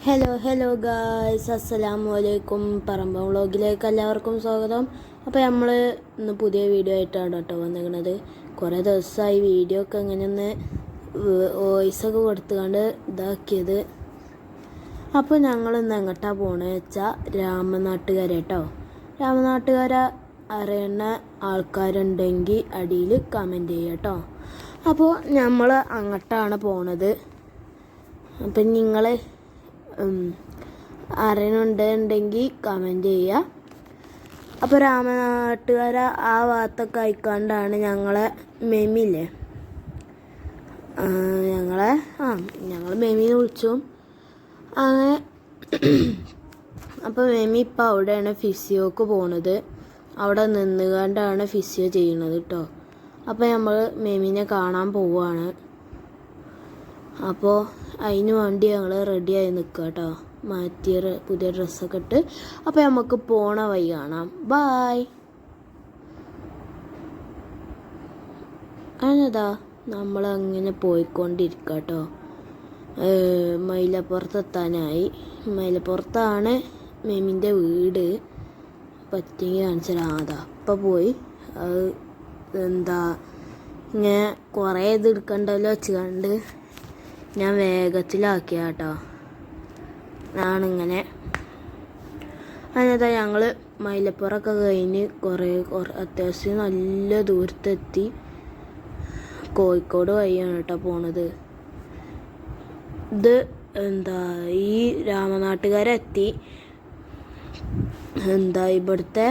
Hello guys, അസ്സലാമു അലൈക്കും. പറമ്പ വ്ളോഗിലേക്ക് എല്ലാവർക്കും സ്വാഗതം. അപ്പോൾ നമ്മൾ ഇന്ന് പുതിയ വീഡിയോ ആയിട്ടാണ് കേട്ടോ വന്നിരിക്കുന്നത്. കുറേ ദിവസമായി വീഡിയോ ഒക്കെ ഇങ്ങനെ ഒന്ന് വോയിസൊക്കെ കൊടുത്തുകൊണ്ട് ഇതാക്കിയത്. അപ്പോൾ ഞങ്ങളിന്ന് എങ്ങോട്ടാണ് പോകണമെന്ന് വെച്ചാൽ രാമനാട്ടുകര കേട്ടോ. രാമനാട്ടുകര അറിയുന്ന ആൾക്കാരുണ്ടെങ്കിൽ അടിയിൽ കമൻറ്റ് ചെയ്യുക കേട്ടോ. അപ്പോൾ നമ്മൾ അങ്ങോട്ടാണ് പോണത്. അപ്പം നിങ്ങൾ അറിയണുണ്ടെങ്കിൽ കമൻറ്റ് ചെയ്യുക. അപ്പോൾ രാമനാട്ടുകര ആ ഭാഗത്തൊക്കെ ആയിക്കാണ്ടാണ് ഞങ്ങളെ മെമില്ലേ, ഞങ്ങൾ മെമിനെ വിളിച്ചു അങ്ങനെ. അപ്പോൾ മെമി ഇപ്പം അവിടെയാണ് ഫിസിയോക്ക് പോണത്. അവിടെ നിന്നുകൊണ്ടാണ് ഫിസിയോ ചെയ്യണത് കേട്ടോ. അപ്പോൾ നമ്മൾ മെമിനെ കാണാൻ പോവുകയാണ്. അപ്പോൾ അതിന് വേണ്ടി ഞങ്ങൾ റെഡിയായി നിൽക്കുക കേട്ടോ. മാറ്റിയ പുതിയ ഡ്രസ്സൊക്കെ ഇട്ട്. അപ്പോൾ നമുക്ക് പോണ വഴി കാണാം. ബായ്. അതിനതാ നമ്മളങ്ങനെ പോയിക്കൊണ്ടിരിക്കുക കേട്ടോ. മൈലപ്പുറത്തെത്താനായി. മൈലപ്പുറത്താണ് മെമിൻ്റെ വീട്. പറ്റിയെങ്കിൽ കാണിച്ചാൽ അതാ അപ്പം പോയി. അത് എന്താ ഇങ്ങനെ കുറേ ഇത് എടുക്കണ്ടല്ലോ വെച്ച് കണ്ട് ഞാൻ വേഗത്തിലാക്കിയ കേട്ടോ. ആണിങ്ങനെ. അതിനകത്ത് ഞങ്ങൾ മൈലപ്പുറമൊക്കെ കഴിഞ്ഞ് കുറേ അത്യാവശ്യം നല്ല ദൂരത്തെത്തി. കോഴിക്കോട് വഴിയാണ് കേട്ടോ പോണത്. ഇത് ഈ രാമനാട്ടുകാരെത്തി. ഇവിടുത്തെ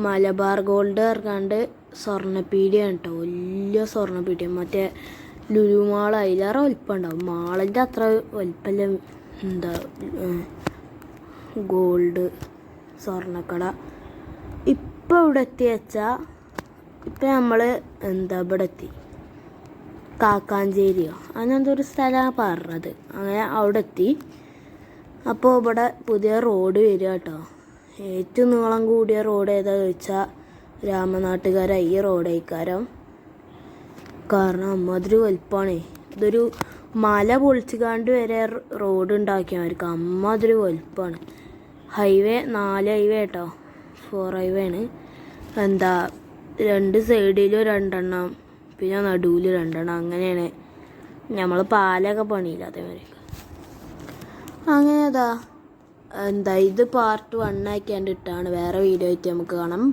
മലബാർ ഗോൾഡ് പറഞ്ഞാണ്ട് സ്വർണ്ണപ്പീടിയാണ് കേട്ടോ. വലിയ സ്വർണ്ണപ്പീടിയ. മറ്റേ ലുലു മാൾ അതിലേറെ വലിപ്പം ഉണ്ടാവും. മാളിൻ്റെ അത്ര വലിപ്പമല്ല ഗോൾഡ് സ്വർണ്ണക്കട. ഇപ്പം ഇവിടെ എത്തി വെച്ചാൽ ഇപ്പം നമ്മൾ ഇവിടെ എത്തി. കാക്കാഞ്ചേരിയോ അങ്ങനത്തെ ഒരു സ്ഥലമാണ് പറഞ്ഞത്. അങ്ങനെ അവിടെ എത്തി. അപ്പോൾ ഇവിടെ പുതിയ റോഡ് വരിക കേട്ടോ. ഏറ്റവും നീളം കൂടിയ റോഡ് ഏതാ ചോദിച്ചാൽ രാമനാട്ടുകര ഈ റോഡേക്കാരം. കാരണം അമ്മാതിരി വലിപ്പമാണേ. ഇതൊരു മല പൊളിച്ചുകാണ്ട് വരെ റോഡ് ഉണ്ടാക്കിയവർക്ക് അമ്മാതിരി വലിപ്പമാണ്. ഹൈവേ 4 ഹൈവേ കേട്ടോ. 4 ഹൈവേ ആണ്. രണ്ട് സൈഡിലും 2 എണ്ണം, പിന്നെ നടുവിൽ 2 എണ്ണം. അങ്ങനെയാണ് നമ്മൾ പാലൊക്കെ പണിയില്ല അതേമാതിരി. അങ്ങനെ ഇത് പാർട്ട് 1 ആക്കിയാണ്ട് ഇട്ടാണ്. വേറെ വീഡിയോ ആയിട്ട് നമുക്ക് കാണാം.